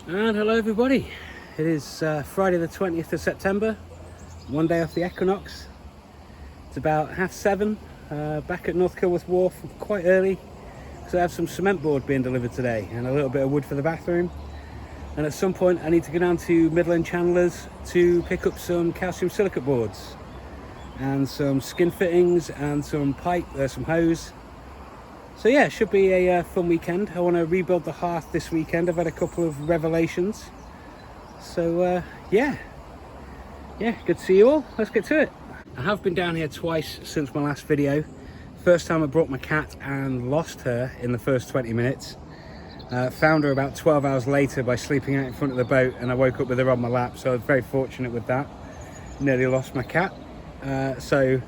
And hello everybody, it is Friday the 20th of September, one day off the equinox. It's about 7:30, back at North Kilworth Wharf quite early because I have some cement board being delivered today and a little bit of wood for the bathroom. And at some point I need to go down to Midland Chandler's to pick up some calcium silicate boards and some skin fittings and some pipe, some hose. So yeah, it should be a fun weekend. I want to rebuild the hearth this weekend. I've had a couple of revelations. So yeah, good to see you all. Let's get to it. I have been down here twice since my last video. First time I brought my cat and lost her in the first 20 minutes. Found her about 12 hours later by sleeping out in front of the boat, and I woke up with her on my lap, so I was very fortunate with that. Nearly lost my cat. So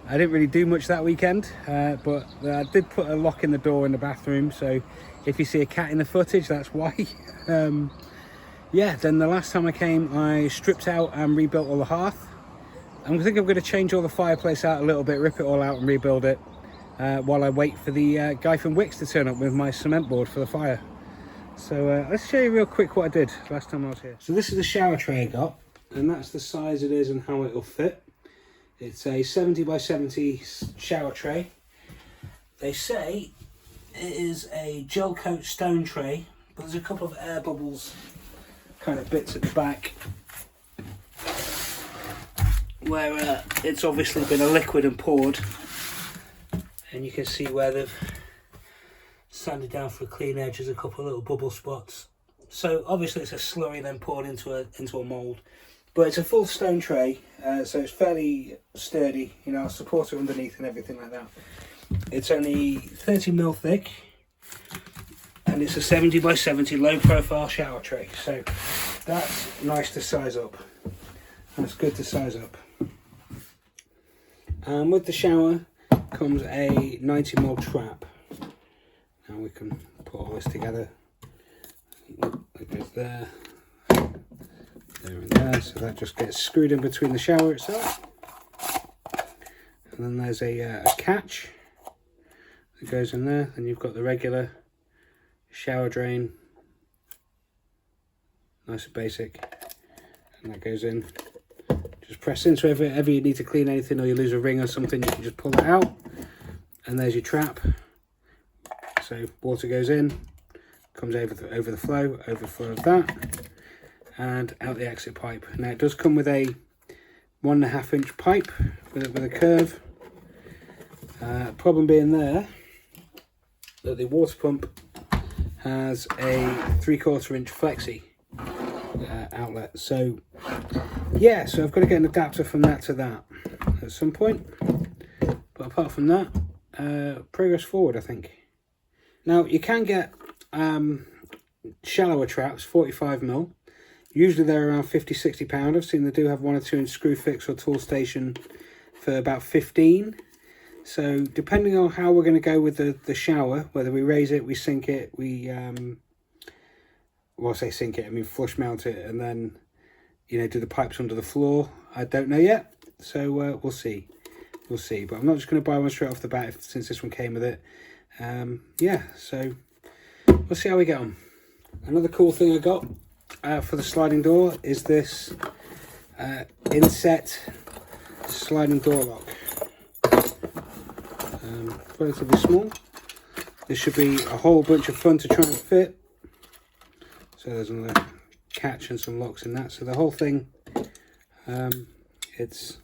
I didn't really do much that weekend, but I did put a lock in the door in the bathroom, so if you see a cat in the footage, that's why. Yeah, then the last time I came, I stripped out and rebuilt all the hearth. I think I'm going to change all the fireplace out a little bit, rip it all out and rebuild it, while I wait for the guy from Wicks to turn up with my cement board for the fire. So let's show you real quick what I did last time I was here. So this is the shower tray I got, and that's the size it is and how it'll fit. It's a 70 by 70 shower tray. They say it is a gel coat stone tray, but there's a couple of air bubbles kind of bits at the back where it's obviously been a liquid and poured, and you can see where they've sanded down for a clean edge. There's a couple of little bubble spots. So obviously it's a slurry then poured into a mould. But it's a full stone tray, so it's fairly sturdy, you know, supporter underneath and everything like that. It's only 30mm thick, and it's a 70 by 70 low profile shower tray. So that's nice to size up. That's good to size up. And with the shower comes a 90mm trap. Now we can put all this together. It goes there. There and there, so that just gets screwed in between the shower itself, and then there's a catch that goes in there, and you've got the regular shower drain, nice and basic, and that goes in. Just press in, so if ever you need to clean anything or you lose a ring or something, you can just pull it out, and there's your trap. So water goes in, comes over the flow, overflow of that, and out the exit pipe. Now it does come with a 1.5 inch pipe with a curve. Problem being there that the water pump has a 3/4 inch flexi outlet. So yeah, so I've got to get an adapter from that to that at some point. But apart from that, progress forward, I think. Now you can get shallower traps, 45mm. Usually they're around £50–60. I've seen they do have 1 or 2 inch screw fix or tool station for about 15. So depending on how we're going to go with the shower, whether we raise it, we sink it, we well, I say sink it, I mean flush mount it, and then, you know, do the pipes under the floor. I don't know yet, so we'll see. We'll see. But I'm not just going to buy one straight off the bat since this one came with it. Yeah, so we'll see how we get on. Another cool thing I got for the sliding door is this inset sliding door lock. Relatively small. This should be a whole bunch of fun to try and fit. So there's another catch and some locks in that. So the whole thing, let's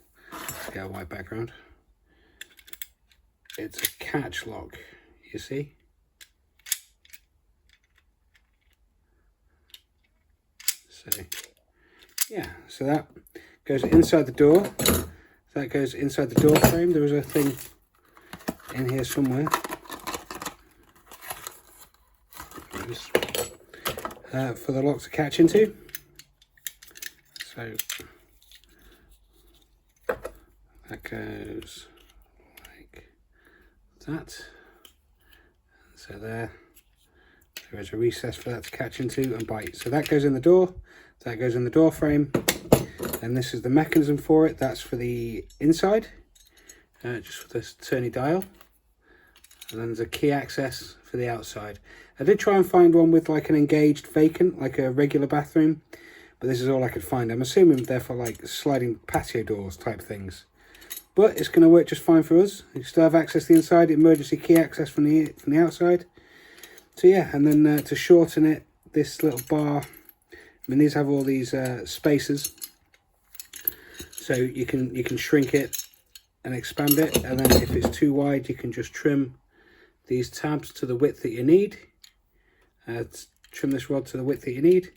get a white background. It's a catch lock, you see. So yeah, so that goes inside the door. That goes inside the door frame. There was a thing in here somewhere. For the lock to catch into. So that goes like that. So there is a recess for that to catch into and bite. So that goes in the door. That goes in the door frame. And this is the mechanism for it. That's for the inside. Just with this turny dial. And then there's a key access for the outside. I did try and find one with like an engaged vacant, like a regular bathroom, but this is all I could find. I'm assuming they're for like sliding patio doors type things. But it's going to work just fine for us. You still have access to the inside, emergency key access from the outside. So yeah, and then to shorten it, this little bar, I mean, these have all these spacers, so you can shrink it and expand it, and then if it's too wide, you can just trim these tabs to the width that you need. Trim this rod to the width that you need,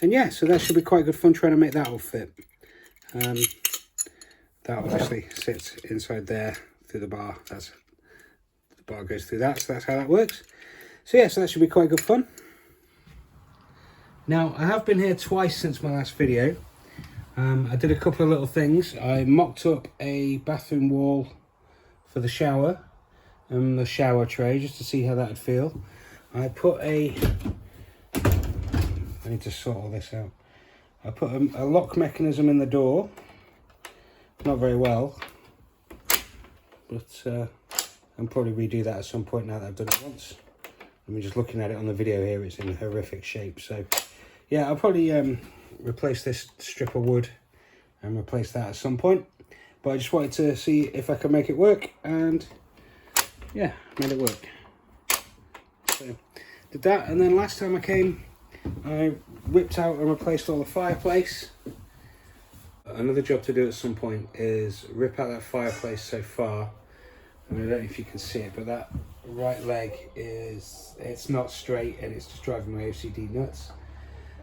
and yeah, so that should be quite good fun trying to make that all fit. That obviously sits inside there through the bar. The bar goes through that, so that's how that works. So yeah, so that should be quite good fun. Now, I have been here twice since my last video. I did a couple of little things. I mocked up a bathroom wall for the shower and the shower tray just to see how that would feel. I need to sort all this out. I put a lock mechanism in the door. Not very well, but I'll probably redo that at some point now that I've done it once. I mean, just looking at it on the video here, it's in horrific shape. So yeah, I'll probably replace this strip of wood and replace that at some point. But I just wanted to see if I could make it work, and yeah, made it work. So did that, and then last time I came, I whipped out and replaced all the fireplace. Another job to do at some point is rip out that fireplace so far. I mean, I don't know if you can see it, but that right leg it's not straight, and it's just driving my OCD nuts.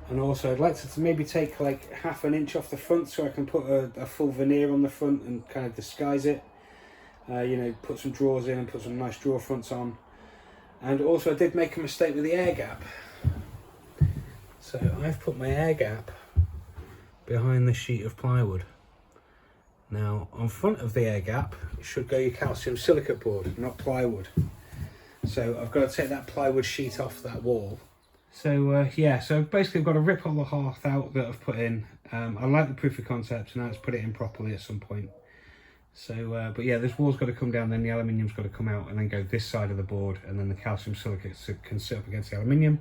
And also I'd like to maybe take like half an inch off the front so I can put a full veneer on the front and kind of disguise it. You know, put some drawers in and put some nice drawer fronts on. And also I did make a mistake with the air gap. So I've put my air gap behind the sheet of plywood. Now, on front of the air gap, it should go your calcium silicate board, not plywood. So I've got to take that plywood sheet off that wall. So yeah, so basically I've got to rip all the hearth out that I've put in. I like the proof of concept, and now let's put it in properly at some point. So, but yeah, this wall's got to come down, then the aluminium's got to come out and then go this side of the board, and then the calcium silicate can sit up against the aluminium.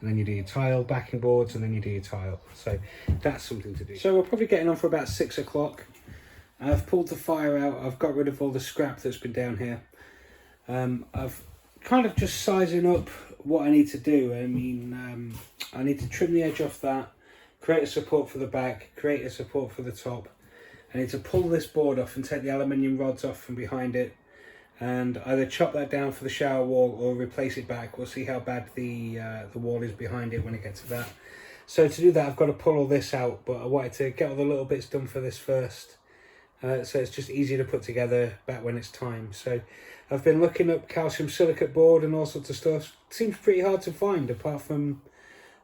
And then you do your tile, backing boards, and then you do your tile. So that's something to do. So we're probably getting on for about 6 o'clock. I've pulled the fire out. I've got rid of all the scrap that's been down here. I've kind of just sizing up what I need to do. I mean, I need to trim the edge off that, create a support for the back, create a support for the top. I need to pull this board off and take the aluminium rods off from behind it, and either chop that down for the shower wall or replace it back. We'll see how bad the wall is behind it when it gets to that. So to do that, I've got to pull all this out, but I wanted to get all the little bits done for this first. So it's just easier to put together back when it's time. So I've been looking up calcium silicate board and all sorts of stuff. It seems pretty hard to find, apart from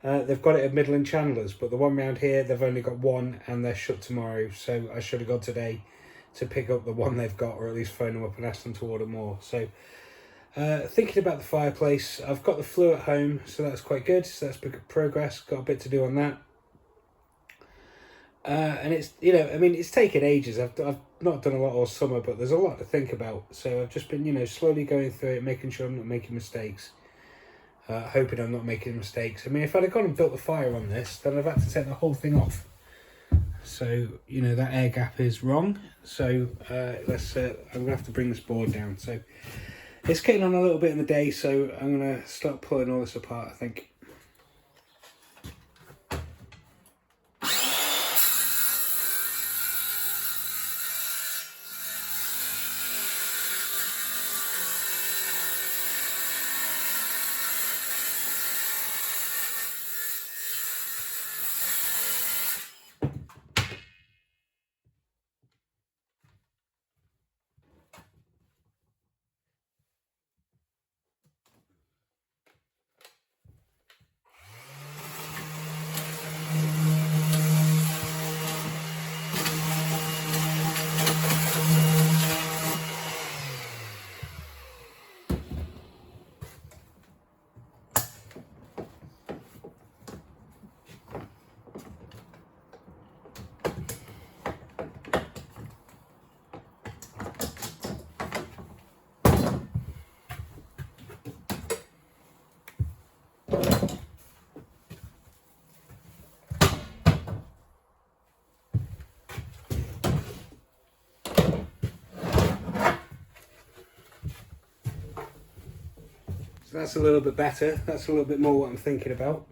they've got it at Midland Chandlers, but the one round here, they've only got one and they're shut tomorrow. So I should have gone today to pick up the one they've got, or at least phone them up and ask them to order more. So thinking about the fireplace, I've got the flue at home, so that's quite good. So that's big progress. Got a bit to do on that. And it's, you know, I mean, it's taken ages. I've not done a lot all summer, but there's a lot to think about. So I've just been, you know, slowly going through it, making sure I'm not making mistakes. Hoping I'm not making mistakes. I mean, if I'd have gone and built the fire on this, then I've had to take the whole thing off. So, you know, that air gap is wrong. So I'm gonna have to bring this board down. So it's getting on a little bit in the day, so I'm gonna start pulling all this apart, I think. that's a little bit better. That's a little bit more what I'm thinking about.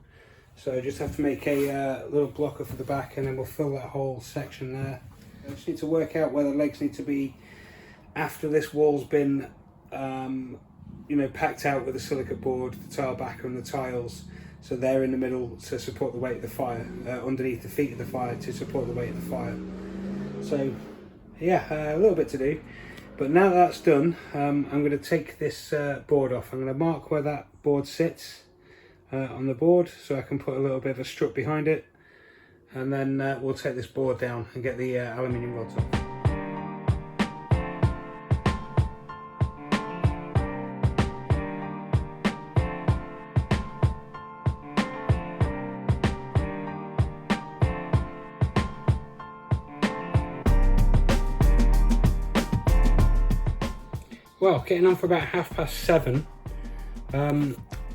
So I just have to make a little blocker for the back, and then we'll fill that whole section there. I just need to work out where the legs need to be after this wall's been you know, packed out with the silicate board, the tile backer and the tiles, so they're in the middle to support the weight of the fire, underneath the feet of the fire to support the weight of the fire. So yeah, a little bit to do, but now that that's done, I'm going to take this board off. I'm going to mark where that board sits on the board, so I can put a little bit of a strut behind it, and then we'll take this board down and get the aluminium rods off. Well, getting on for about 7:30.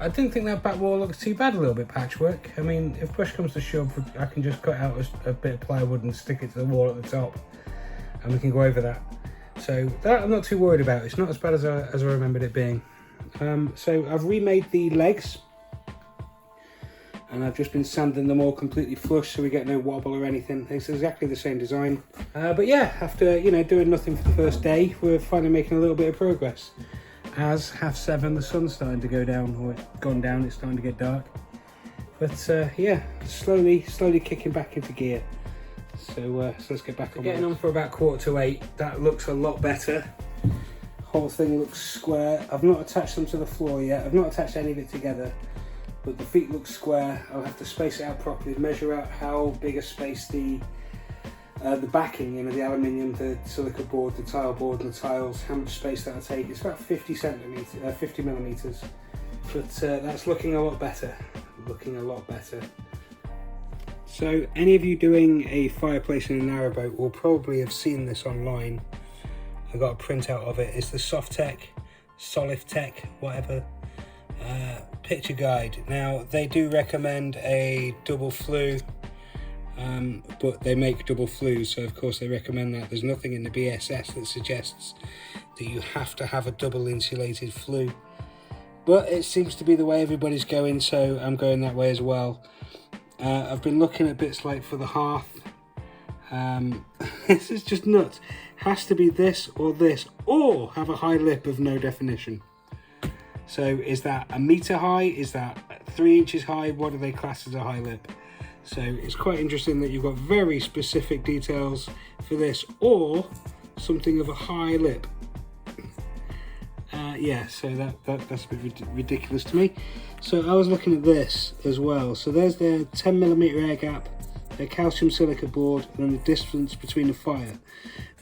I didn't think that back wall looks too bad, a little bit patchwork. I mean, if push comes to shove, I can just cut out a bit of plywood and stick it to the wall at the top, and we can go over that. So that I'm not too worried about. It's not as bad as I remembered it being. So I've remade the legs, and I've just been sanding them all completely flush so we get no wobble or anything. It's exactly the same design. But yeah, after, you know, doing nothing for the first day, we're finally making a little bit of progress. As 7:30, the sun's starting to go down, or it's gone down, it's starting to get dark. But yeah, slowly kicking back into gear. So let's get back on. Getting on for about 7:45. That looks a lot better. Whole thing looks square. I've not attached them to the floor yet. I've not attached any of it together, but the feet look square. I'll have to space it out properly, measure out how big a space the backing, you know, the aluminium, the silicate board, the tile board and the tiles, how much space that'll take. It's about 50 millimeters, but that's looking a lot better, So any of you doing a fireplace in a narrowboat will probably have seen this online. I got a printout of it. It's the Softech, Solitech, whatever, picture guide. Now they do recommend a double flue, but they make double flues, so of course they recommend that. There's nothing in the BSS that suggests that you have to have a double insulated flue, but it seems to be the way everybody's going, so I'm going that way as well. I've been looking at bits like for the hearth. This is just nuts. Has to be this, or have a high lip of no definition. So is that a meter high? Is that 3 inches high? What do they class as a high lip? So it's quite interesting that you've got very specific details for this, or something of a high lip. Yeah, so that's a bit ridiculous to me. So I was looking at this as well. So there's their 10mm air gap, their calcium silicate board, and then the distance between the fire.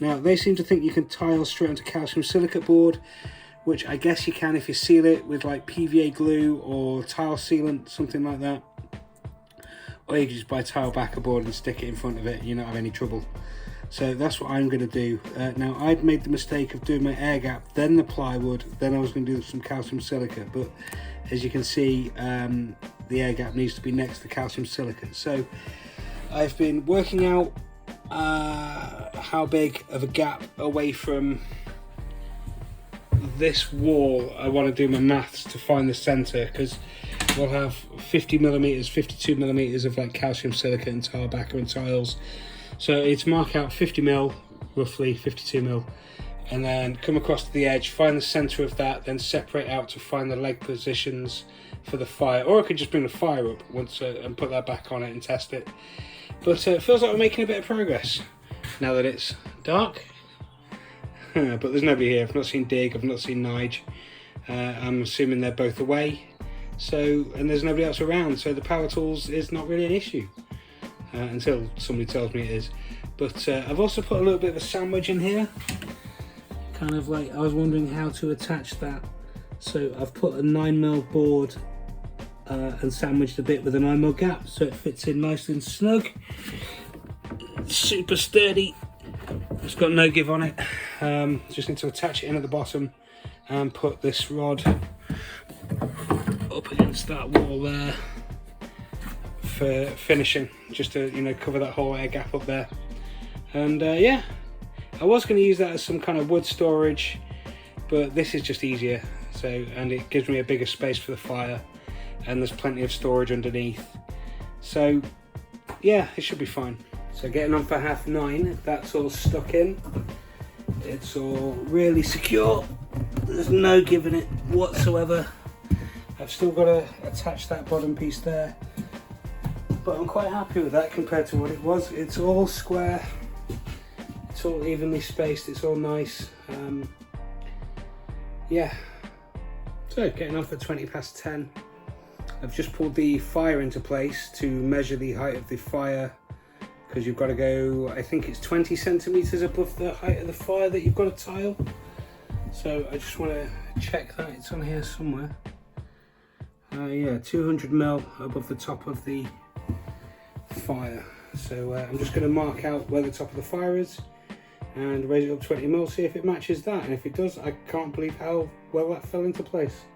Now they seem to think you can tile straight onto calcium silicate board, which I guess you can if you seal it with like PVA glue or tile sealant, something like that. Or you can just buy a tile backer board and stick it in front of it and you don't have any trouble. So that's what I'm going to do. Now I'd made the mistake of doing my air gap, then the plywood, then I was going to do some calcium silicate, but as you can see, the air gap needs to be next to the calcium silicate. So I've been working out how big of a gap away from this wall I want to do my maths to find the center, because we'll have 50mm, 52mm of like calcium silicate and tile backer and tiles. So it's mark out 50mm, roughly 52mm, and then come across to the edge, find the center of that, then separate out to find the leg positions for the fire. Or I could just bring the fire up once and put that back on it and test it. But it feels like we're making a bit of progress now that it's dark. But there's nobody here. I've not seen Dig, I've not seen Nige. I'm assuming they're both away. So, and there's nobody else around, so the power tools is not really an issue until somebody tells me it is. But I've also put a little bit of a sandwich in here, kind of like, I was wondering how to attach that. So I've put a 9mm board and sandwiched a bit with a 9mm gap, so it fits in nice and snug. Super sturdy. It's got no give on it. Just need to attach it in at the bottom and put this rod up against that wall there for finishing, just to, you know, cover that whole air gap up there. And yeah, I was going to use that as some kind of wood storage, but this is just easier. So, and it gives me a bigger space for the fire, and there's plenty of storage underneath. So yeah, it should be fine. So getting on for 9:30, that's all stuck in. It's all really secure. There's no giving it whatsoever. I've still got to attach that bottom piece there, but I'm quite happy with that compared to what it was. It's all square, it's all evenly spaced, it's all nice. Yeah, so getting off at 10:20. I've just pulled the fire into place to measure the height of the fire, because you've got to go, I think it's 20 centimeters above the height of the fire that you've got to tile. So I just want to check that, it's on here somewhere. Yeah, 200 mil above the top of the fire. So I'm just going to mark out where the top of the fire is and raise it up 20 mil, see if it matches that, and if it does, I can't believe how well that fell into place.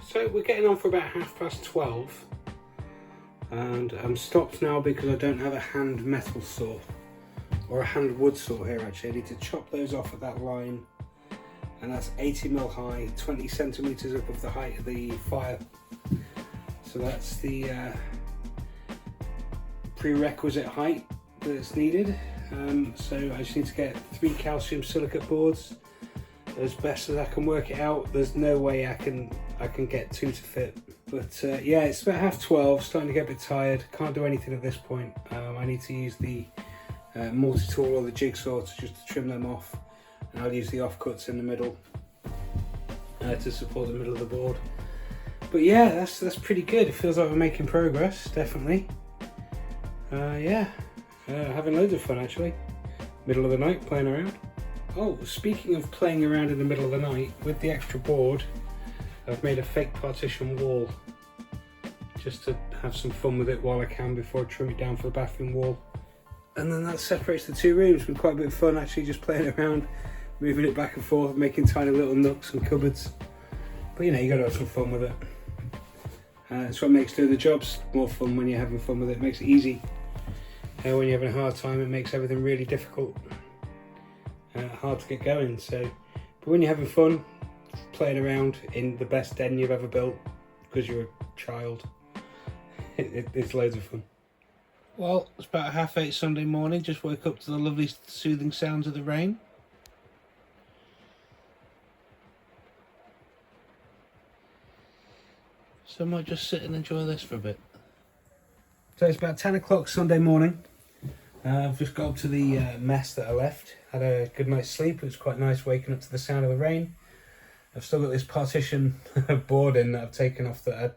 So we're getting on for about 12:30, and I'm stopped now because I don't have a hand metal saw, or a hand wood saw here actually. I need to chop those off at that line, and that's 80 mil high, 20 centimeters above the height of the fire. So that's the prerequisite height that's needed. So I just need to get 3 calcium silicate boards as best as I can work it out. There's no way I can get 2 to fit, but yeah, it's about 12:30, starting to get a bit tired, can't do anything at this point. I need to use the multi-tool or the jigsaw to just trim them off, and I'll use the offcuts in the middle to support the middle of the board. But yeah, that's pretty good. It feels like we're making progress, definitely. Yeah, having loads of fun actually. Middle of the night, playing around. Oh, speaking of playing around in the middle of the night, with the extra board, I've made a fake partition wall, just to have some fun with it while I can before I trim it down for the bathroom wall. And then that separates the 2 rooms. It's been quite a bit of fun actually, just playing around, moving it back and forth, making tiny little nooks and cupboards. But you know, you got to have some fun with it. It's what makes doing the jobs more fun when you're having fun with it. It makes it easy. When you're having a hard time, it makes everything really difficult. Hard to get going. So, but when you're having fun, playing around in the best den you've ever built because you're a child, it's loads of fun. Well, it's about 8:30 Sunday morning. Just woke up to the lovely soothing sounds of the rain. So I might just sit and enjoy this for a bit. So it's about 10 o'clock Sunday morning. I've just got up to the mess that I left. Had a good night's sleep. It was quite nice waking up to the sound of the rain. I've still got this partition board in that I've taken off that I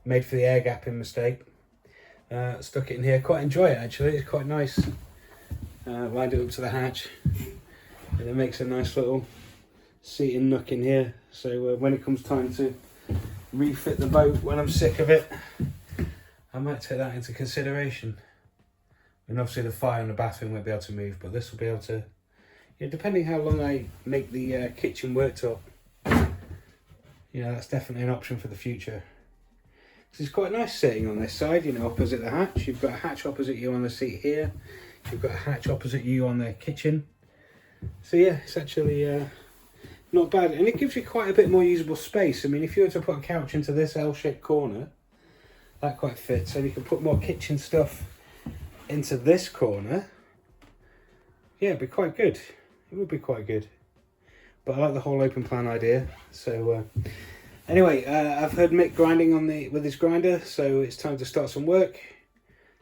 made for the air gap in mistake. Stuck it in here. Quite enjoy it actually. It's quite nice. Lined it up to the hatch, and it makes a nice little seating nook in here. So when it comes time to refit the boat, when I'm sick of it, I might take that into consideration. And obviously the fire in the bathroom won't be able to move, but this will be able to, you know, depending how long I make the kitchen worktop, you know, that's definitely an option for the future. It's quite nice sitting on this side, you know, opposite the hatch. You've got a hatch opposite you on the seat here. You've got a hatch opposite you on the kitchen. So yeah, it's actually not bad, and it gives you quite a bit more usable space. I mean, if you were to put a couch into this L-shaped corner, that quite fits, and you can put more kitchen stuff into this corner. Yeah, it'd be quite good. It would be quite good. But I like the whole open plan idea. So anyway, I've heard Mick grinding with his grinder, so it's time to start some work.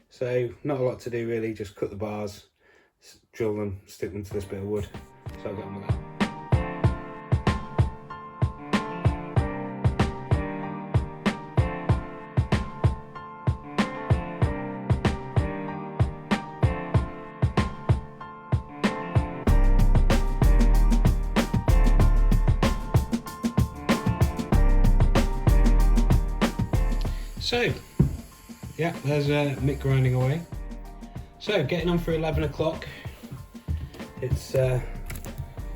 So not a lot to do really, just cut the bars, drill them, stick them to this bit of wood. So I'll get on with that. So, yeah, there's Mick grinding away. So, getting on for 11 o'clock. It's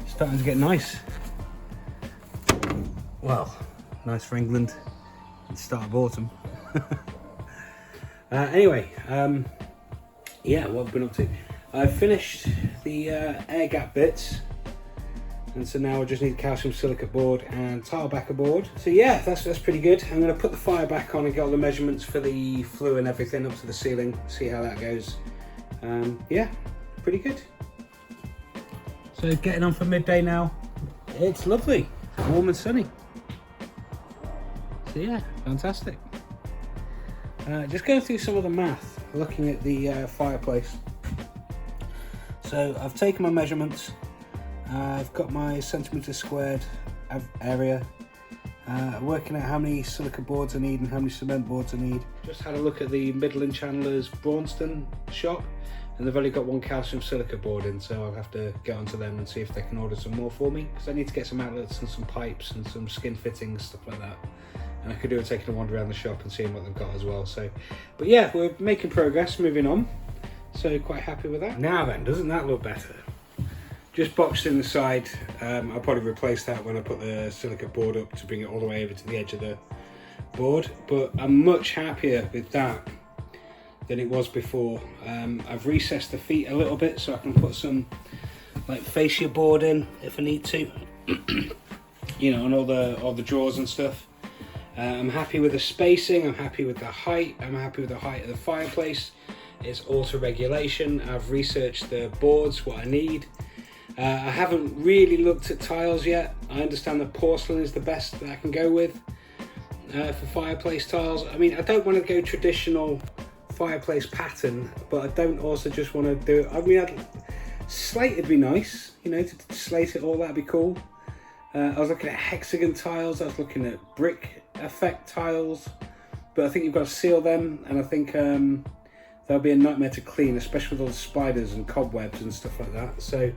starting to get nice. Well, nice for England. It's start of autumn. Anyway, yeah, what I've been up to. I've finished the air gap bits. And so now I just need calcium silicate board and tile backer board. So yeah, that's pretty good. I'm going to put the fire back on and get all the measurements for the flue and everything up to the ceiling, see how that goes. Yeah, pretty good. So getting on for midday now. It's lovely, warm and sunny. So yeah, fantastic. Just going through some of the math, looking at the fireplace. So I've taken my measurements. I've got my centimetres squared area, working out how many silica boards I need and how many cement boards I need. Just had a look at the Midland Chandler's Braunston shop, and they've only got one calcium silica board in, so I'll have to get onto them and see if they can order some more for me, because I need to get some outlets and some pipes and some skin fittings, stuff like that. And I could do it taking a wander around the shop and seeing what they've got as well. So, but yeah, we're making progress, moving on. So quite happy with that. Now then, doesn't that look better? Just boxed in the side. I'll probably replace that when I put the silicate board up to bring it all the way over to the edge of the board. But I'm much happier with that than it was before. I've recessed the feet a little bit so I can put some like fascia board in if I need to. You know, on all the drawers and stuff. I'm happy with the spacing. I'm happy with the height. I'm happy with the height of the fireplace. It's auto regulation. I've researched the boards, what I need. I haven't really looked at tiles yet. I understand that porcelain is the best that I can go with for fireplace tiles. I mean, I don't want to go traditional fireplace pattern, but I don't also just want to do it. I mean, slate would be nice, you know, to slate it all, that'd be cool. I was looking at hexagon tiles, I was looking at brick effect tiles, but I think you've got to seal them, and I think they'll be a nightmare to clean, especially with all the spiders and cobwebs and stuff like that. So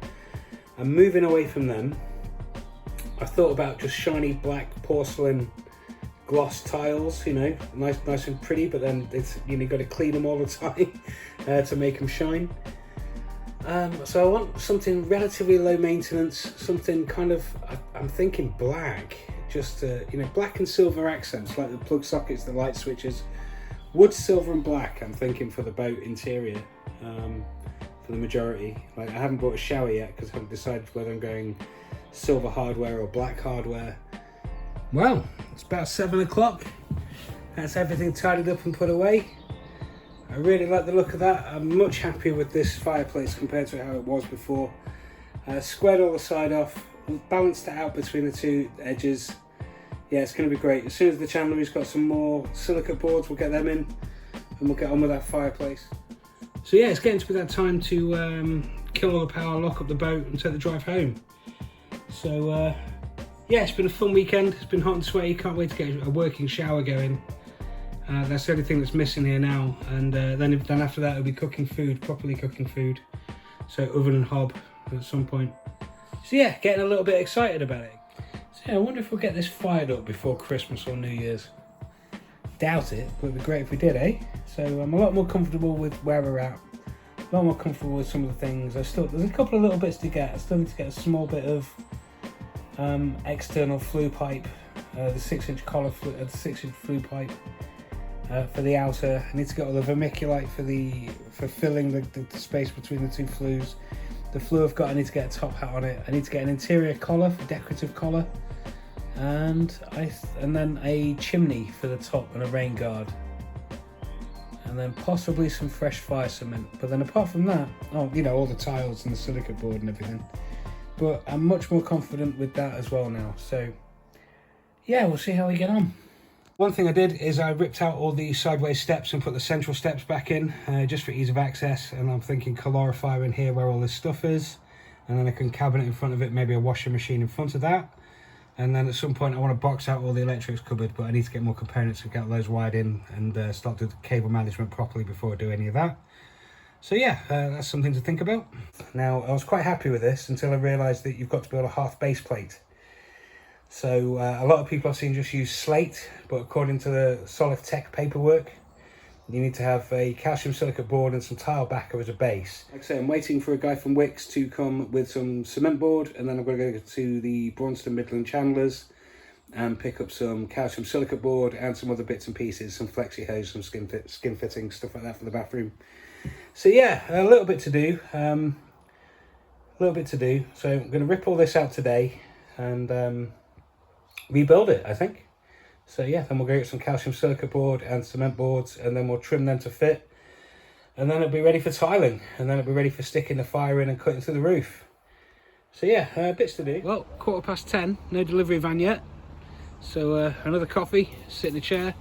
I'm moving away from them. I thought about just shiny black porcelain gloss tiles, you know, nice and pretty, but then it's, you know, you've got to clean them all the time to make them shine. So I want something relatively low maintenance, something kind of, I'm thinking black, just you know, black and silver accents, like the plug sockets, the light switches. Wood, silver and black, I'm thinking for the boat interior, for the majority. Like, I haven't bought a shower yet because I haven't decided whether I'm going silver hardware or black hardware. Well, it's about 7 o'clock. That's everything tidied up and put away. I really like the look of that. I'm much happier with this fireplace compared to how it was before. Squared all the side off, balanced it out between the two edges. Yeah, it's going to be great. As soon as the chandlerie's got some more silicate boards, we'll get them in and we'll get on with that fireplace. So yeah, it's getting to be that time to kill all the power, lock up the boat and take the drive home. So yeah, it's been a fun weekend. It's been hot and sweaty. Can't wait to get a working shower going. That's the only thing that's missing here now. And then after that, it'll be cooking food, properly cooking food. So oven and hob at some point. So yeah, getting a little bit excited about it. So yeah, I wonder if we'll get this fired up before Christmas or New Year's. Doubt it, but it'd be great if we did, eh? So I'm a lot more comfortable with where we're at. A lot more comfortable with some of the things. There's a couple of little bits to get. I still need to get a small bit of external flue pipe, the 6-inch collar, the 6-inch flue pipe for the outer. I need to get all the vermiculite for filling the space between the two flues. The flue I've got, I need to get a top hat on it. I need to get an interior collar, for decorative collar, and then a chimney for the top and a rain guard, and then possibly some fresh fire cement. But then apart from that, you know, all the tiles and the silicate board and everything. But I'm much more confident with that as well now. So yeah, we'll see how we get on. One thing I did is I ripped out all the sideways steps and put the central steps back in, just for ease of access. And I'm thinking calorifier in here where all this stuff is. And then I can cabinet in front of it, maybe a washing machine in front of that. And then at some point I want to box out all the electrics cupboard, but I need to get more components and get those wired in and start doing the cable management properly before I do any of that. So yeah, that's something to think about. Now, I was quite happy with this until I realised that you've got to build a hearth base plate. So a lot of people I've seen just use slate, but according to the Solid Tech paperwork, you need to have a calcium silicate board and some tile backer as a base. Like I say, I'm waiting for a guy from Wix to come with some cement board, and then I'm going to go to the Braunston Midland Chandlers and pick up some calcium silicate board and some other bits and pieces, some flexi hose, some skin fittings, stuff like that for the bathroom. So yeah, a little bit to do. little bit to do. So I'm going to rip all this out today and rebuild it, I think. So yeah, then we'll go get some calcium silicate board and cement boards, and then we'll trim them to fit. And then it'll be ready for tiling, and then it'll be ready for sticking the fire in and cutting through the roof. So yeah, bits to do. Well, 10:15, no delivery van yet. So another coffee, sit in a chair,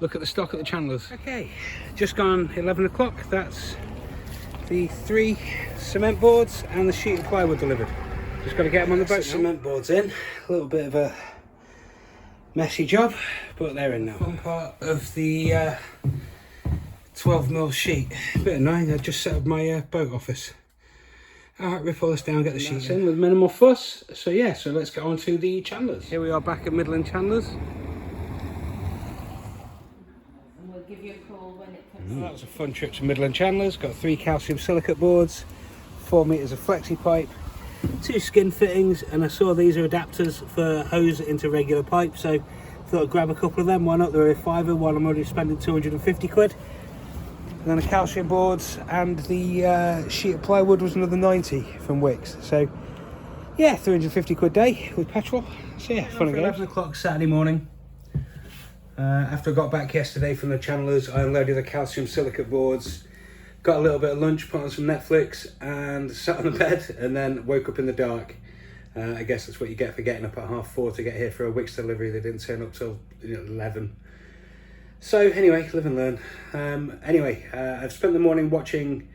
look at the stock at the Chandlers. Okay, just gone 11 o'clock. That's the 3 cement boards and the sheet of plywood delivered. Just got to get them on the boat. Cement boards in, a little bit of a messy job, but they're in now. One part of the 12mm sheet. A bit annoying, I just set up my boat office. Alright, rip all this down, get the sheets in with minimal fuss. So yeah, so let's get on to the Chandlers. Here we are back at Midland Chandlers. And we'll give you a call when it comes. That was a fun trip to Midland Chandlers. Got 3 calcium silicate boards, 4 metres of flexi pipe, 2 skin fittings, and I saw these are adapters for hose into regular pipe, so thought I'd grab a couple of them. Why not? They're a fiver while I'm already spending 250 quid. And then the calcium boards and the sheet of plywood was another 90 from Wicks. So yeah, 350 quid day with petrol. So yeah, fun and games. 11 o'clock Saturday morning. After I got back yesterday from the Chandlers, I unloaded the calcium silicate boards, got a little bit of lunch, put on some Netflix, and sat on the bed, and then woke up in the dark. I guess that's what you get for getting up at 4:30 to get here for a Wicks delivery. They didn't turn up till 11. So anyway, live and learn. I've spent the morning watching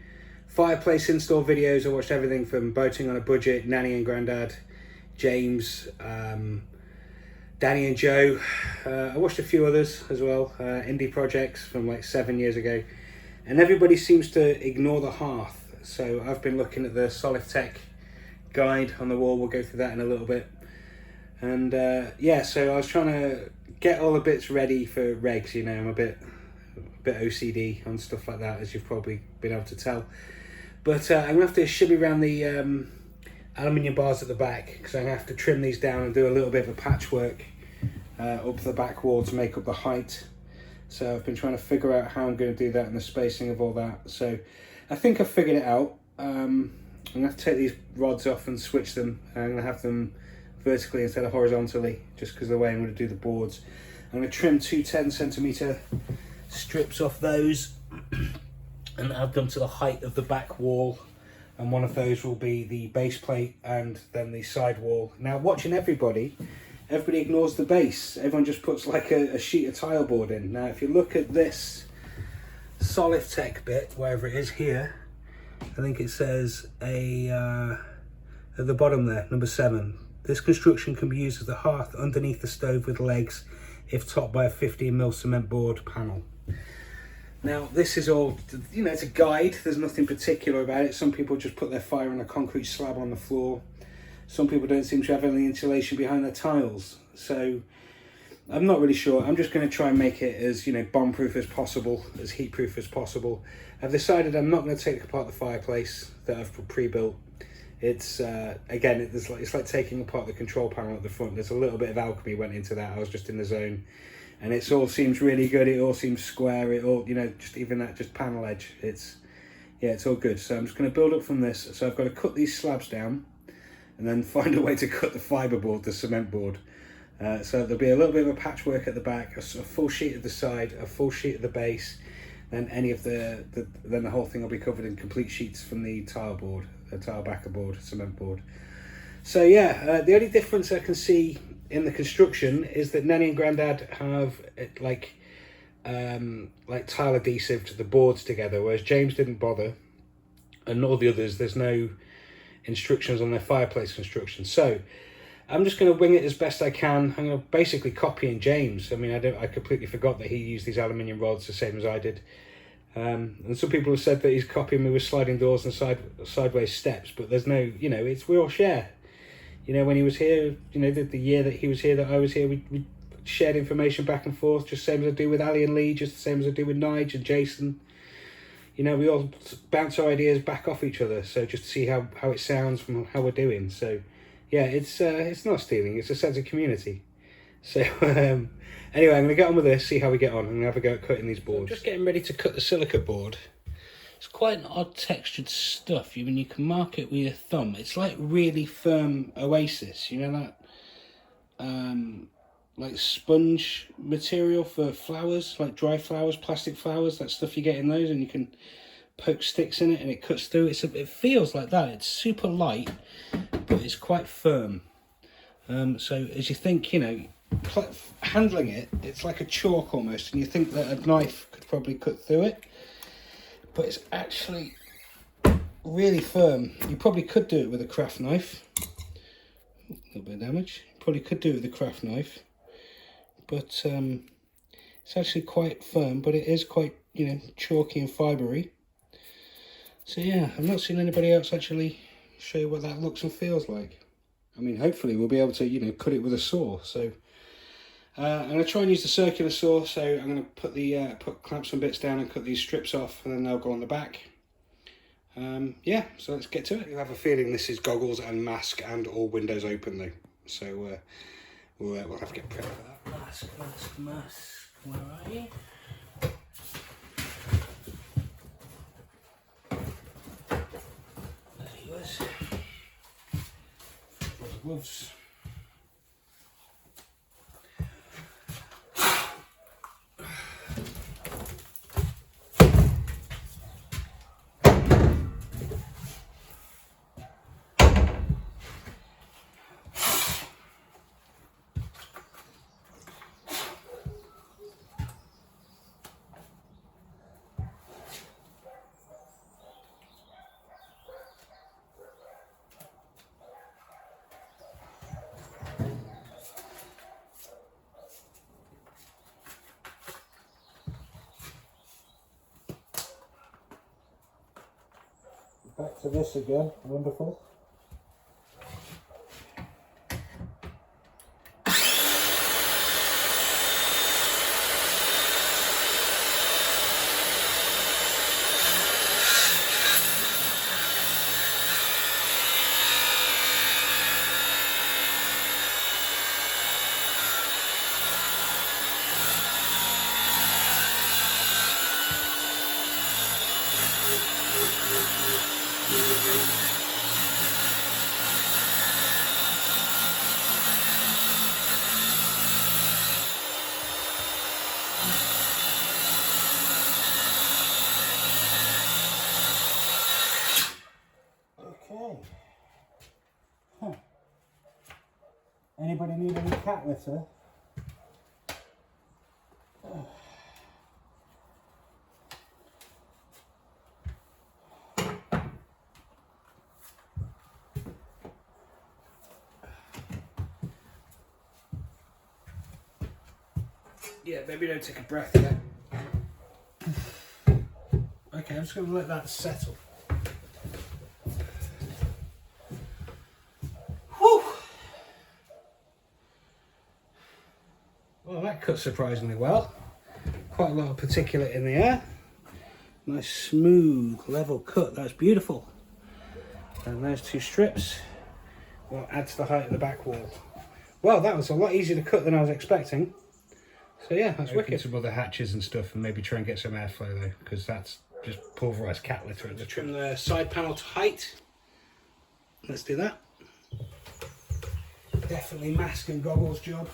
Fireplace install videos. I watched everything from Boating on a Budget, Nanny and Grandad, James, Danny and Joe. I watched a few others as well, indie projects from like 7 years ago. And everybody seems to ignore the hearth. So I've been looking at the Solitech guide on the wall. We'll go through that in a little bit. And yeah, so I was trying to get all the bits ready for regs. You know, I'm a bit OCD on stuff like that, as you've probably been able to tell. But I'm gonna have to shimmy around the aluminium bars at the back, because I'm gonna have to trim these down and do a little bit of a patchwork up the back wall to make up the height. So I've been trying to figure out how I'm going to do that and the spacing of all that. So I think I've figured it out. I'm gonna have to take these rods off and switch them. I'm gonna have them vertically instead of horizontally, just because of the way I'm going to do the boards. I'm going to trim 2 10cm strips off those and add them to the height of the back wall, and one of those will be the base plate and then the side wall. Now, watching everybody ignores the base. Everyone just puts like a sheet of tile board in. Now if you look at this Solitech bit, wherever it is here, I think it says at the bottom there, number 7. This construction can be used as a hearth underneath the stove with legs if topped by a 15mm cement board panel. Now this is all, you know, it's a guide. There's nothing particular about it. Some people just put their fire on a concrete slab on the floor. Some people don't seem to have any insulation behind their tiles. So I'm not really sure. I'm just going to try and make it as, you know, bomb proof as possible, as heat proof as possible. I've decided I'm not going to take apart the fireplace that I've pre-built. It's again, it's like taking apart the control panel at the front. There's a little bit of alchemy went into that. I was just in the zone, and it all seems really good. It all seems square. It all, you know, just even that just panel edge. It's all good. So I'm just going to build up from this. So I've got to cut these slabs down, and then find a way to cut the fiberboard, the cement board. So there'll be a little bit of a patchwork at the back, a full sheet at the side, a full sheet at the base. Then any of then the whole thing will be covered in complete sheets from the tile board. A tile backer board, cement board. So yeah, the only difference I can see in the construction is that Nanny and Grandad have like tile adhesive to the boards together, whereas James didn't bother, and all the others, there's no instructions on their fireplace construction. So I'm just going to wing it as best I can. I'm going to basically copy in James. I mean, I completely forgot that he used these aluminium rods the same as I did. And some people have said that he's copying me with sliding doors and sideways steps, but there's no, you know, we all share. You know, when he was here, you know, the year that he was here, that I was here, we shared information back and forth, just the same as I do with Ali and Lee, just the same as I do with Nige and Jason. You know, we all bounce our ideas back off each other, so just to see how it sounds from how we're doing. So yeah, it's not stealing, it's a sense of community. So anyway, I'm going to get on with this, see how we get on. I'm going to have a go at cutting these boards. I'm just getting ready to cut the silicate board. It's quite an odd textured stuff. You can mark it with your thumb. It's like really firm Oasis, you know that like sponge material for flowers, like dry flowers, plastic flowers, that stuff you get in those, and you can poke sticks in it and it cuts through. It feels like that. It's super light, but it's quite firm. So as you think, you know, handling it, it's like a chalk almost, and you think that a knife could probably cut through it, but it's actually really firm. You probably could do it with a craft knife. A little bit of damage. You probably could do it with a craft knife, but it's actually quite firm, but it is quite, you know, chalky and fibery. So yeah, I've not seen anybody else actually show you what that looks and feels like. I mean, hopefully we'll be able to, you know, cut it with a saw. So I'm going to try and use the circular saw. So I'm going to clamp some bits down and cut these strips off, and then they'll go on the back. Yeah, so let's get to it. I have a feeling this is goggles and mask and all windows open though. So we'll have to get prepped for that. Mask. Where are you? There he was. Gloves. Back to this again, wonderful. Okay. Huh. Anybody need any cat litter? Yeah, maybe don't take a breath yet. Okay, I'm just going to let that settle. Whew! Well, that cut surprisingly well. Quite a lot of particulate in the air. Nice smooth level cut, that's beautiful. And those two strips will add to the height of the back wall. Well, that was a lot easier to cut than I was expecting. So yeah, that's wicked. Some other hatches and stuff, and maybe try and get some airflow though, because that's just pulverised cat litter at the trim the side panel to height. Let's do that. Definitely mask and goggles job.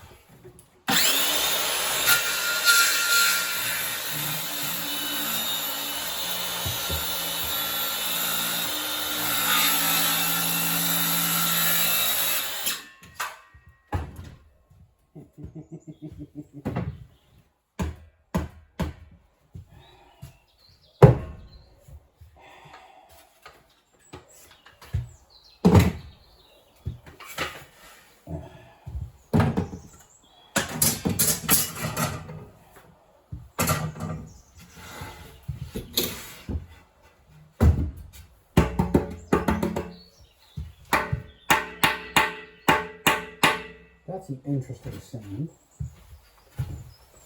That's an interesting sound.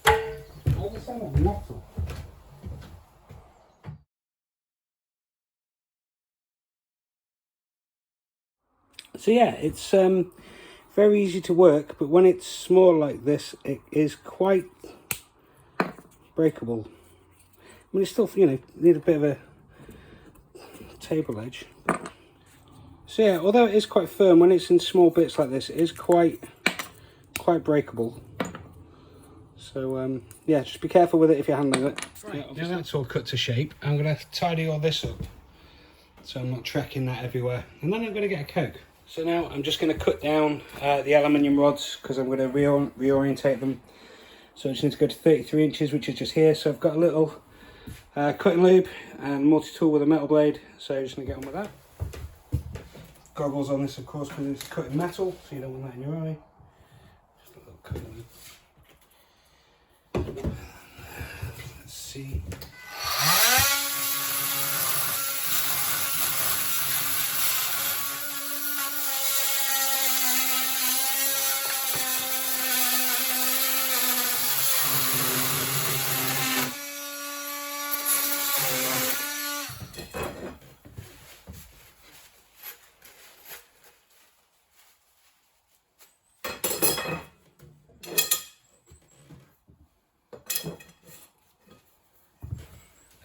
How does it sound like metal? So yeah, it's very easy to work, but when it's small like this, it is quite breakable. I mean, it's still, you know, need a bit of a table edge. So yeah, although it is quite firm, when it's in small bits like this, it is quite breakable. So yeah, just be careful with it if you're handling it. Right, yeah, now that's all cut to shape, I'm going to tidy all this up so I'm not trekking that everywhere. And then I'm going to get a Coke. So now I'm just going to cut down the aluminium rods because I'm going to reorientate them. So I just need to go to 33 inches, which is just here. So I've got a little cutting lube and multi-tool with a metal blade. So I'm just going to get on with that. Goggles on this, of course, because it's cutting metal, so you don't want that in your eye. Just a little cutting lube. Let's see.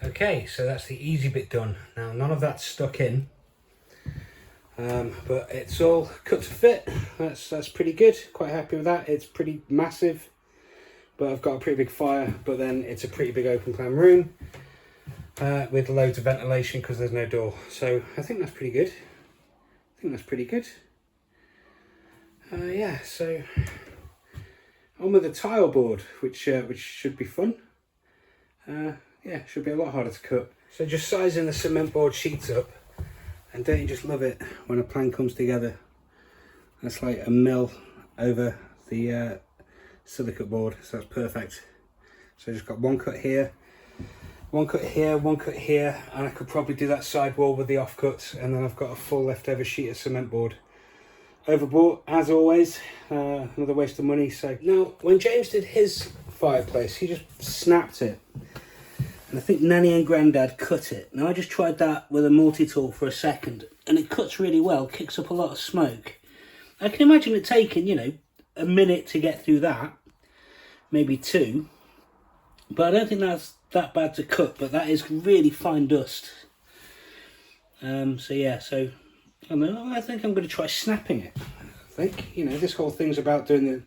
Okay, so that's the easy bit done. Now none of that's stuck in, but it's all cut to fit. That's pretty good. Quite happy with that. It's pretty massive, but I've got a pretty big fire. But then it's a pretty big open plan room with loads of ventilation because there's no door. So I think that's pretty good. Yeah. So on with the tile board, which should be fun. Yeah, should be a lot harder to cut. So just sizing the cement board sheets up, and don't you just love it when a plan comes together? That's like a mil over the silicate board, so that's perfect. So I just got one cut here, one cut here, one cut here, and I could probably do that side wall with the offcuts, and then I've got a full leftover sheet of cement board. Overbought, as always, another waste of money. So now, when James did his fireplace, he just snapped it. And I think Nanny and Grandad cut it. Now I just tried that with a multi-tool for a second, and it cuts really well, kicks up a lot of smoke. I can imagine it taking, you know, a minute to get through that, maybe 2. But I don't think that's that bad to cut, but that is really fine dust. So yeah, so I don't know, I think I'm going to try snapping it. I think, you know, this whole thing's about doing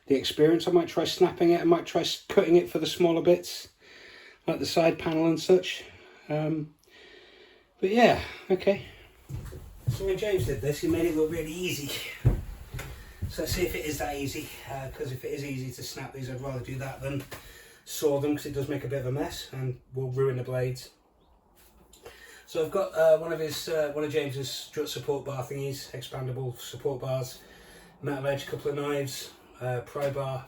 the experience. I might try snapping it, I might try cutting it for the smaller bits, like the side panel and such. But yeah, okay. So when James did this, he made it look really easy. So let's see if it is that easy, because if it is easy to snap these, I'd rather do that than saw them, because it does make a bit of a mess and will ruin the blades. So I've got one of James's strut support bar thingies, expandable support bars, metal edge, couple of knives, pry bar,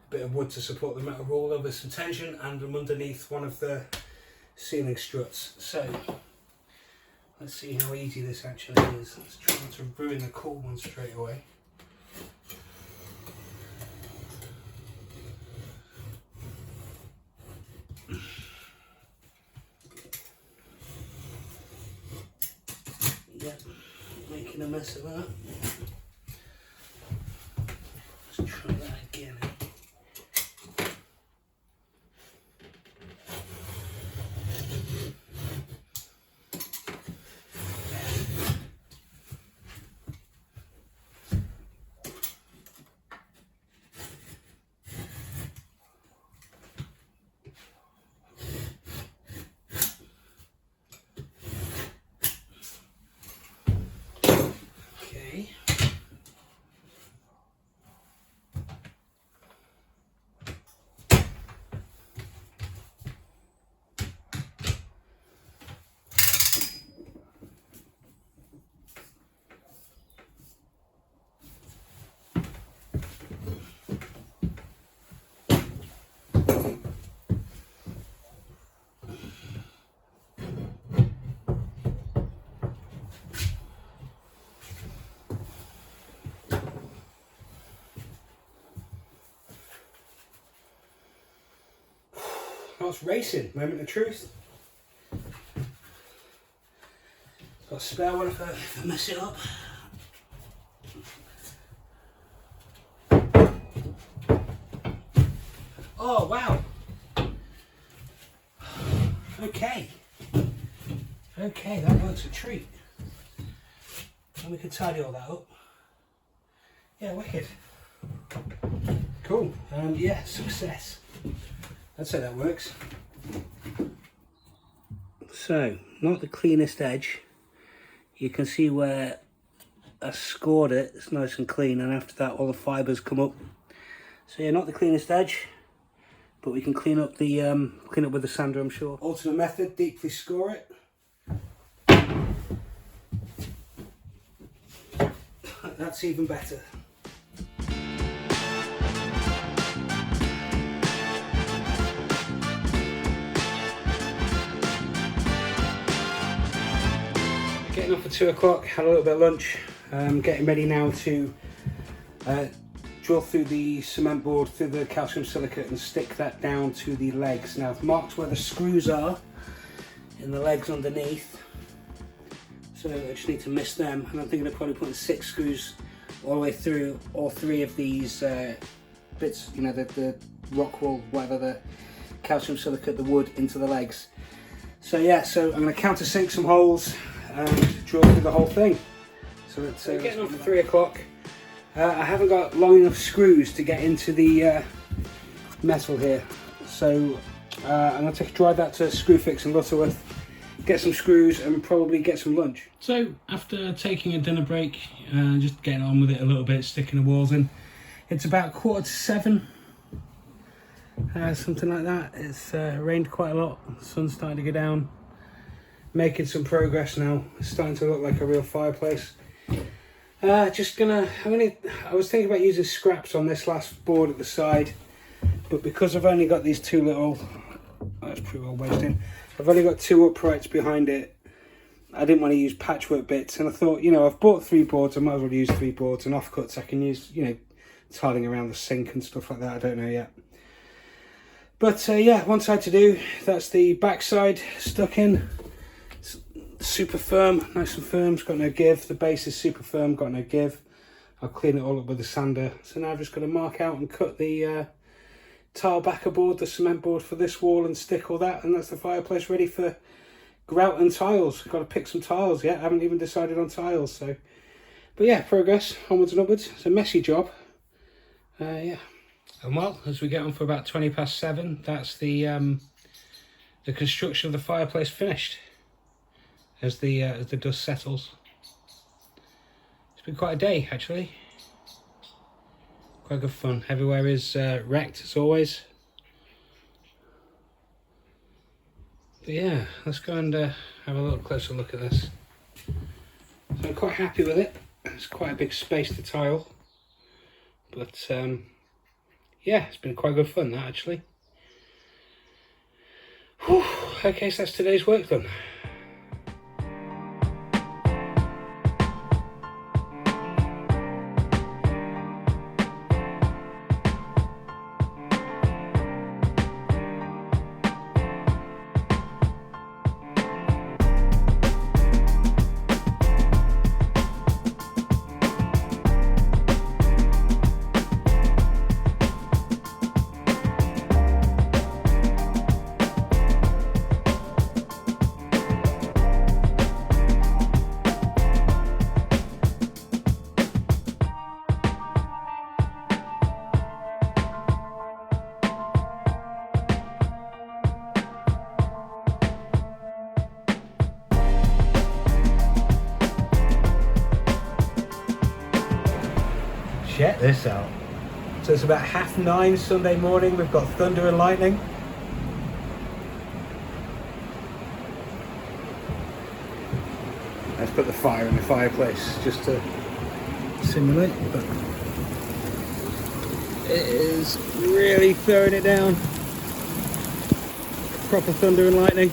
bit of wood to support the metal roller with some tension, and I'm underneath one of the ceiling struts. So let's see how easy this actually is. Let's try not to ruin the cool one straight away. Yeah, making a mess of that. Let's try that again. That's racing, moment of truth. Got a spare one if I mess it up. Oh wow. Okay. Okay, that looks a treat. And we can tidy all that up. Yeah, wicked. Cool. Yeah, success. I'd say that works. So, not the cleanest edge. You can see where I scored it. It's nice and clean, and after that all the fibres come up. So yeah, not the cleanest edge, but we can clean up the clean up with the sander, I'm sure. Alternate method, deeply score it. That's even better. Getting up at 2 o'clock, had a little bit of lunch. Getting ready now to drill through the cement board, through the calcium silicate, and stick that down to the legs. Now I've marked where the screws are in the legs underneath, so I just need to miss them, and I'm thinking of probably putting 6 screws all the way through all 3 of these bits, you know, the rock wool, whatever, the calcium silicate, the wood, into the legs. So yeah, so I'm going to countersink some holes and drill through the whole thing. So it's getting on for 3 o'clock. I haven't got long enough screws to get into the metal here, so I'm going to drive that to Screwfix in Lutterworth, get some screws and probably get some lunch. So after taking a dinner break, just getting on with it a little bit, sticking the walls in, it's about 6:45, something like that. It's rained quite a lot, the sun's starting to go down, making some progress now. It's starting to look like a real fireplace. I was thinking about using scraps on this last board at the side, but because I've only got these 2 little, that's pretty well wedged in, I've only got 2 uprights behind it. I didn't want to use patchwork bits, and I thought, you know, I've bought 3 boards, I might as well use 3 boards, and offcuts I can use, you know, tiling around the sink and stuff like that. I don't know yet. But yeah, one side to do. That's the back side stuck in. Super firm, nice and firm, it's got no give. The base is super firm, got no give. I'll clean it all up with the sander. So now I've just got to mark out and cut the tile backer board, the cement board for this wall, and stick all that, and that's the fireplace ready for grout and tiles. Got to pick some tiles yet, I haven't even decided on tiles. So, but yeah, progress, onwards and upwards. It's a messy job. Yeah. And well, as we get on for about 7:20, that's the construction of the fireplace finished. As the dust settles. It's been quite a day, actually. Quite good fun. Everywhere is wrecked as always. But yeah, let's go and have a little closer look at this. So I'm quite happy with it. It's quite a big space to tile, but yeah, it's been quite good fun, that, actually. Whew. Okay, so that's today's work done. Check this out. So it's about 9:30 Sunday morning. We've got thunder and lightning. Let's put the fire in the fireplace just to simulate, but it is really throwing it down. Proper thunder and lightning.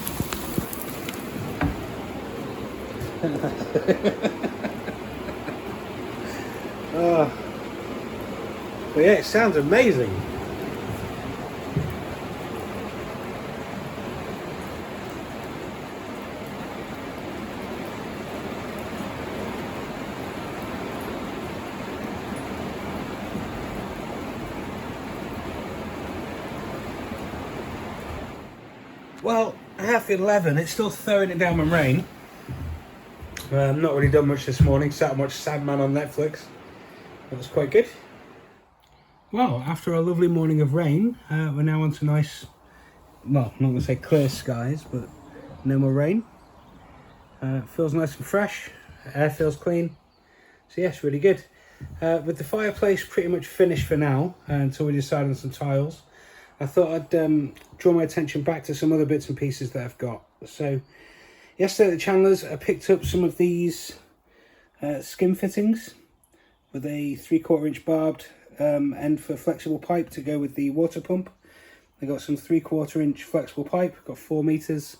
Oh. But yeah, it sounds amazing. Well, 11:30, it's still throwing it down with rain. Not really done much this morning, sat and watched Sandman on Netflix. That was quite good. Well, after a lovely morning of rain, we're now on to nice, well, I'm not going to say clear skies, but no more rain. Feels nice and fresh, air feels clean, so yes, really good. With the fireplace pretty much finished for now, until we decide on some tiles, I thought I'd draw my attention back to some other bits and pieces that I've got. So yesterday at the Chandler's, I picked up some of these skim fittings with a 3/4 inch barbed end for flexible pipe to go with the water pump. I got some 3/4 inch flexible pipe, got 4 meters,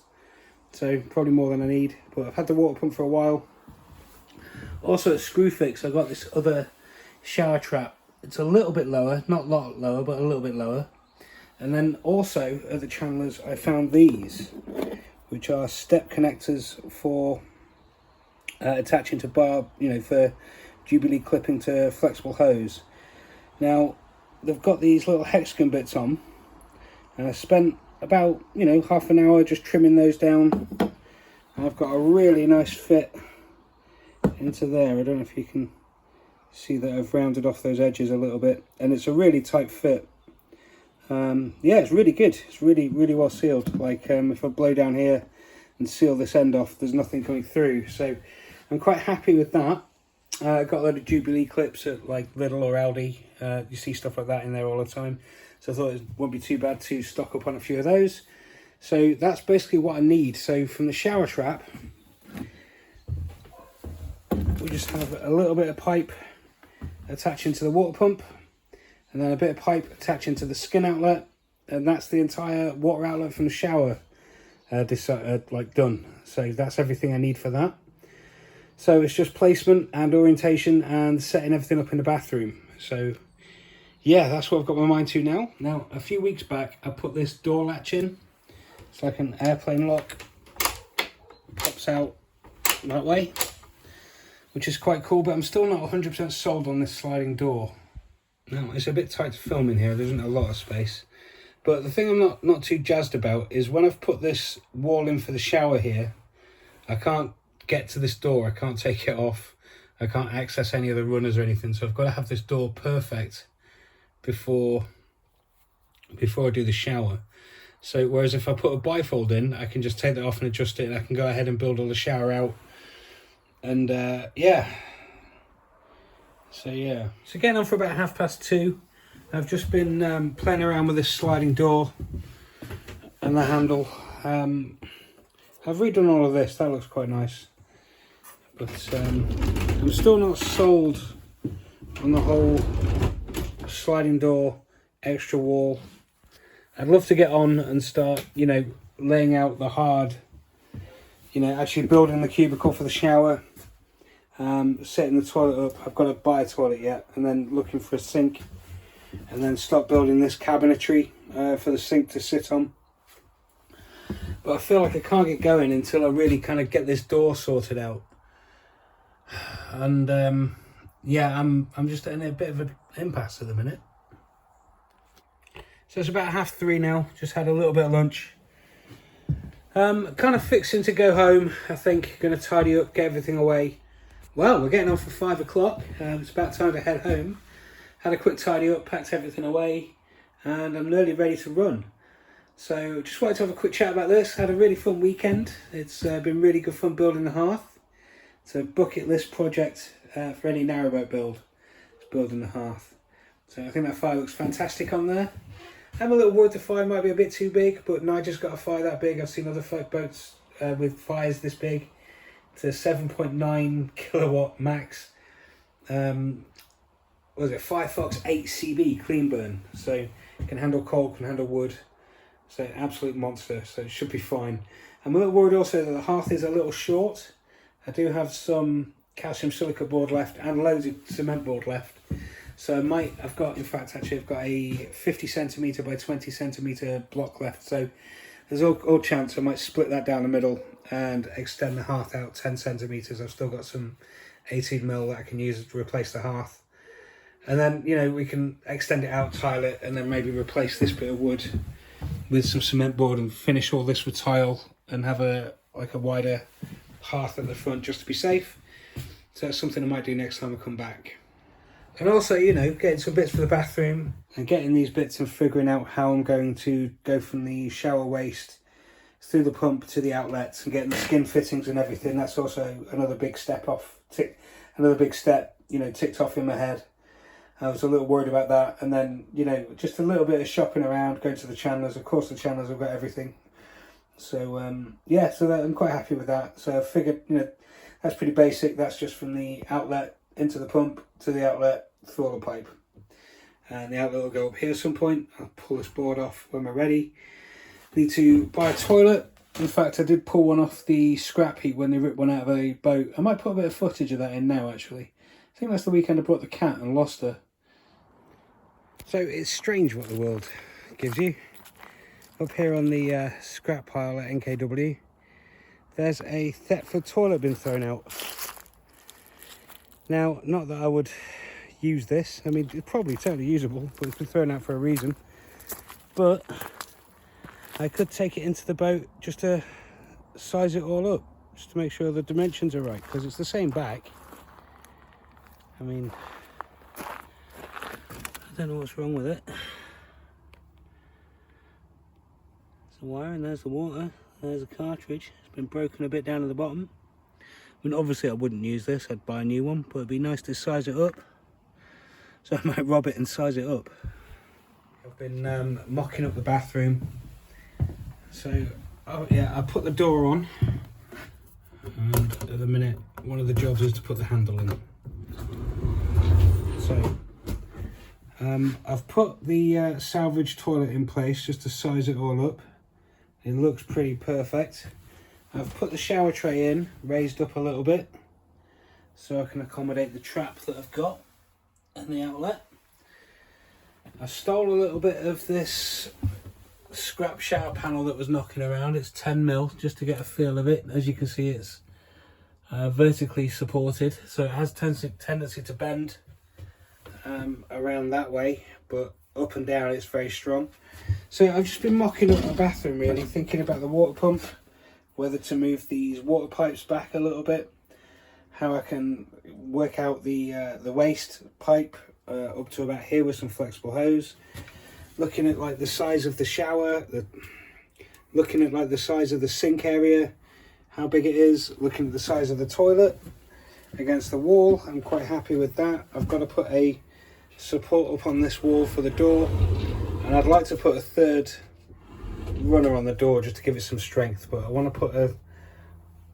so probably more than I need, but I've had the water pump for a while. Also at Screwfix, I got this other shower trap. It's a little bit lower, not a lot lower, but a little bit lower. And then also at the Chandler's, I found these, which are step connectors for attaching to bar, for Jubilee clipping to flexible hose. Now, they've got these little hexagon bits on, and I spent about, half an hour just trimming those down. And I've got a really nice fit into there. I don't know if you can see that I've rounded off those edges a little bit, and it's a really tight fit. Yeah, it's really good. It's really, really well sealed. Like, if I blow down here and seal this end off, there's nothing coming through. So I'm quite happy with that. I got a load of Jubilee clips at like Lidl or Aldi. You see stuff like that in there all the time. So I thought it wouldn't be too bad to stock up on a few of those. So that's basically what I need. So from the shower trap, we just have a little bit of pipe attaching to the water pump, and then a bit of pipe attaching to the skin outlet, and that's the entire water outlet from the shower done. So that's everything I need for that. So it's just placement and orientation and setting everything up in the bathroom. So yeah, that's what I've got my mind to now. Now, a few weeks back, I put this door latch in. It's like an airplane lock. It pops out that way, which is quite cool, but I'm still not 100% sold on this sliding door. Now, it's a bit tight to film in here. There isn't a lot of space. But the thing I'm not too jazzed about is when I've put this wall in for the shower here, I can't get to this door. I can't take it off. I can't access any of the runners or anything. So I've got to have this door perfect before I do the shower. So whereas if I put a bifold in, I can just take that off and adjust it, and I can go ahead and build all the shower out. And yeah. So yeah. So getting on for about 2:30. I've just been playing around with this sliding door and the handle. I've redone all of this. That looks quite nice. But I'm still not sold on the whole sliding door, extra wall. I'd love to get on and start, laying out the hard, actually building the cubicle for the shower, setting the toilet up. I've got to buy a toilet yet, and then looking for a sink, and then start building this cabinetry for the sink to sit on. But I feel like I can't get going until I really kind of get this door sorted out. And yeah, I'm just in a bit of an impasse at the minute. So it's about 3:30 now. Just had a little bit of lunch. Kind of fixing to go home. I think going to tidy up, get everything away. Well, we're getting on for 5 o'clock. It's about time to head home. Had a quick tidy up, packed everything away, and I'm nearly ready to run. So just wanted to have a quick chat about this. Had a really fun weekend. It's been really good fun building the hearth. It's a bucket list project for any narrowboat build. It's building the hearth. So I think that fire looks fantastic on there. I'm a little worried the fire might be a bit too big, but Nigel's got a fire that big. I've seen other boats with fires this big. It's a 7.9 kilowatt max. Was it Firefox 8 CB clean burn? So it can handle coal, can handle wood. So absolute monster. So it should be fine. I'm a little worried also that the hearth is a little short. I do have some calcium silicate board left and loads of cement board left. So I've got a 50 centimetre by 20 centimetre block left. So there's all chance I might split that down the middle and extend the hearth out 10 centimetres. I've still got some 18mm that I can use to replace the hearth. And then, we can extend it out, tile it, and then maybe replace this bit of wood with some cement board and finish all this with tile and have a wider hearth at the front just to be safe. So that's something I might do next time I come back. And also, you know, getting some bits for the bathroom and getting these bits and figuring out how I'm going to go from the shower waste through the pump to the outlets and getting the skin fittings and everything. That's also another big step you know, ticked off in my head. I was a little worried about that. And then, you know, just a little bit of shopping around, going to the Chandlers. Of course, the Chandlers have got everything. So, yeah, so I'm quite happy with that. So I figured, you know, that's pretty basic. That's just from the outlet into the pump to the outlet through all the pipe. And the outlet will go up here at some point. I'll pull this board off when we're ready. Need to buy a toilet. In fact, I did pull one off the scrap heap when they ripped one out of a boat. I might put a bit of footage of that in now, actually. I think that's the weekend I brought the cat and lost her. So it's strange what the world gives you. Up here on the scrap pile at NKW, there's a Thetford toilet bin thrown out. Now, not that I would use this. I mean, it's probably totally usable, but it's been thrown out for a reason. But I could take it into the boat just to size it all up, just to make sure the dimensions are right, because it's the same back. I mean, I don't know what's wrong with it. There's the wire and there's the water. There's a cartridge. It's been broken a bit down at the bottom. I mean, obviously I wouldn't use this. I'd buy a new one, but it'd be nice to size it up. So I might rob it and size it up. I've been mocking up the bathroom. So, oh yeah, I put the door on. And at the minute, one of the jobs is to put the handle in. So, I've put the salvage toilet in place just to size it all up. It looks pretty perfect. I've put the shower tray in, raised up a little bit, so I can accommodate the trap that I've got and the outlet. I stole a little bit of this scrap shower panel that was knocking around. It's 10mm, just to get a feel of it. As you can see, it's vertically supported, so it has tendency to bend around that way, but up and down it's very strong. So I've just been mocking up my bathroom, really, thinking about the water pump, whether to move these water pipes back a little bit, how I can work out the waste pipe up to about here with some flexible hose, looking at like the size of the shower, looking at like the size of the sink area, how big it is, looking at the size of the toilet against the wall. I'm quite happy with that. I've got to put a support up on this wall for the door, and I'd like to put a third runner on the door just to give it some strength, but I want to put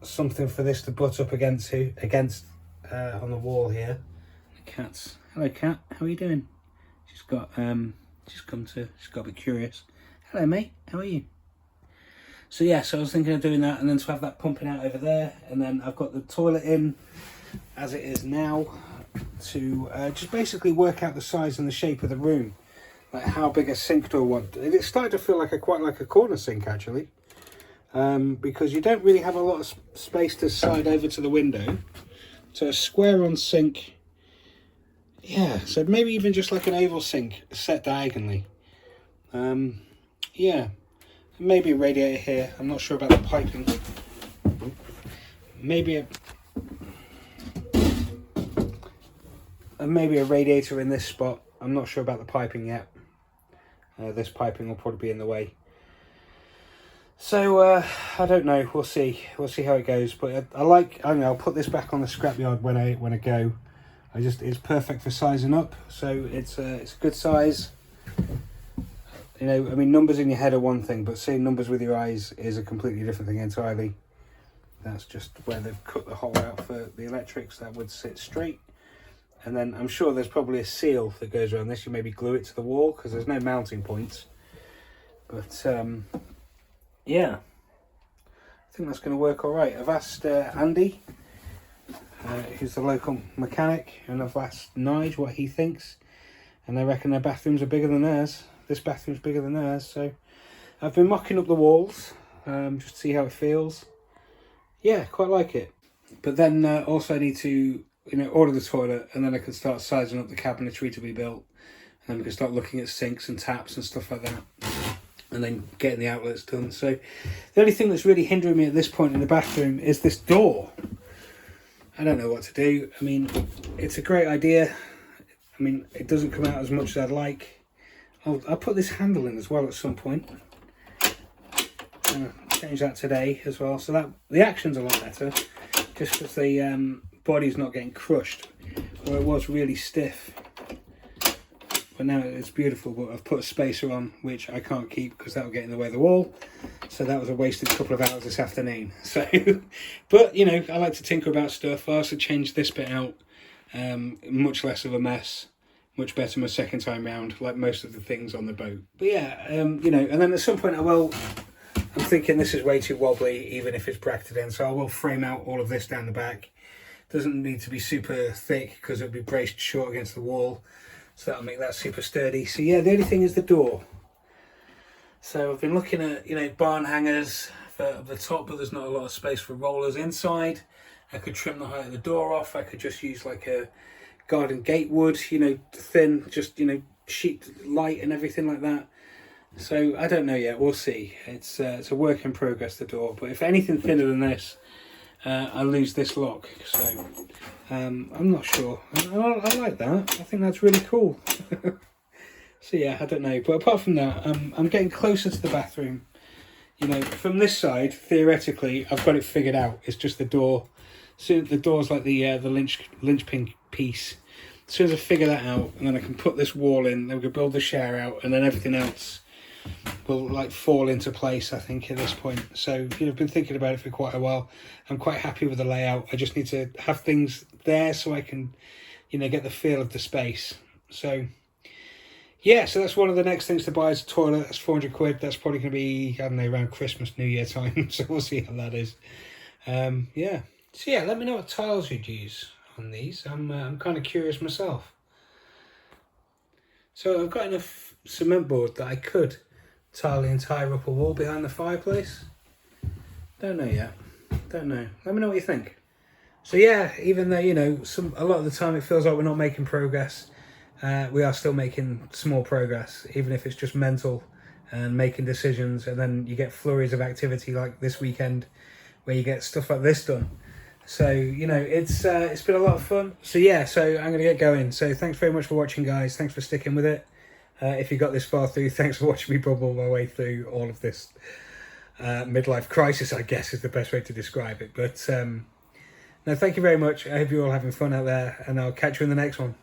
something for this to butt up against on the wall here. The cat's, hello cat, how are you doing? She's got she's got a bit curious. Hello mate, how are you? So yeah, so I was thinking of doing that, and then to have that pumping out over there, and then I've got the toilet in as it is now to just basically work out the size and the shape of the room, like how big a sink do I want. It started to feel like quite like a corner sink actually, because you don't really have a lot of space to slide over to the window. So a square on sink, yeah, so maybe even just like an oval sink set diagonally. Yeah, maybe a radiator here. I'm not sure about the piping. Maybe a radiator in this spot. I'm not sure about the piping yet. This piping will probably be in the way. So I don't know. We'll see. We'll see how it goes. But I don't know. I'll put this back on the scrapyard when I go. It's perfect for sizing up. So it's a good size. You know, I mean, numbers in your head are one thing, but seeing numbers with your eyes is a completely different thing entirely. That's just where they've cut the hole out for the electrics. That would sit straight. And then I'm sure there's probably a seal that goes around this. You maybe glue it to the wall because there's no mounting points. But yeah, I think that's going to work all right. I've asked Andy, who's the local mechanic, and I've asked Nige what he thinks. And they reckon their bathrooms are bigger than theirs. This bathroom's bigger than theirs. So I've been mocking up the walls just to see how it feels. Yeah, quite like it. But then also I need to order the toilet, and then I can start sizing up the cabinetry to be built, and then we can start looking at sinks and taps and stuff like that. and then getting the outlets done. So the only thing that's really hindering me at this point in the bathroom is this door. I don't know what to do. I mean, it's a great idea. I mean, it doesn't come out as much as I'd like. I'll put this handle in as well at some point. Change that today as well, so that the action's a lot better, just because the body's not getting crushed, where it was really stiff. But now it's beautiful. But I've put a spacer on, which I can't keep because that will get in the way of the wall. So that was a wasted couple of hours this afternoon. So, but you know, I like to tinker about stuff. I also changed this bit out, much less of a mess, much better my second time round, like most of the things on the boat. But yeah, you know, and then at some point I'm thinking this is way too wobbly, even if it's bracketed in, so I will frame out all of this down the back. Doesn't need to be super thick because it'll be braced short against the wall, so that'll make that super sturdy. So yeah, the only thing is the door. So I've been looking at, you know, barn hangers for the top, but there's not a lot of space for rollers inside. I could trim the height of the door off. I could just use like a garden gate wood, you know, thin, just, you know, sheet light and everything like that. So I don't know yet, we'll see. It's a work in progress, the door, but if anything thinner than this, I lose this lock. So I'm not sure. I like that. I think that's really cool. So yeah, I don't know. But apart from that, I'm getting closer to the bathroom. You know, from this side, theoretically, I've got it figured out. It's just the door. So the door's like the linchpin piece. As soon as I figure that out, and then I can put this wall in, then we can build the shower out, and then everything else will like fall into place, I think, at this point. So, you know, I've been thinking about it for quite a while. I'm quite happy with the layout. I just need to have things there so I can, you know, get the feel of the space. So yeah, so that's one of the next things to buy is a toilet. That's 400 quid. That's probably going to be, I don't know, around Christmas, New Year time. So we'll see how that is. Yeah. So yeah, let me know what tiles you'd use on these. I'm kind of curious myself. So I've got enough cement board that I could tile the entire upper wall behind the fireplace. Don't know yet. Don't know. Let me know what you think. So yeah, even though, you know, a lot of the time it feels like we're not making progress, we are still making small progress, even if it's just mental and making decisions, and then you get flurries of activity like this weekend where you get stuff like this done. So, you know, it's been a lot of fun. So yeah, so I'm going to get going. So thanks very much for watching, guys. Thanks for sticking with it. If you got this far through, thanks for watching me bubble my way through all of this midlife crisis, I guess is the best way to describe it. But no, thank you very much. I hope you're all having fun out there, and I'll catch you in the next one.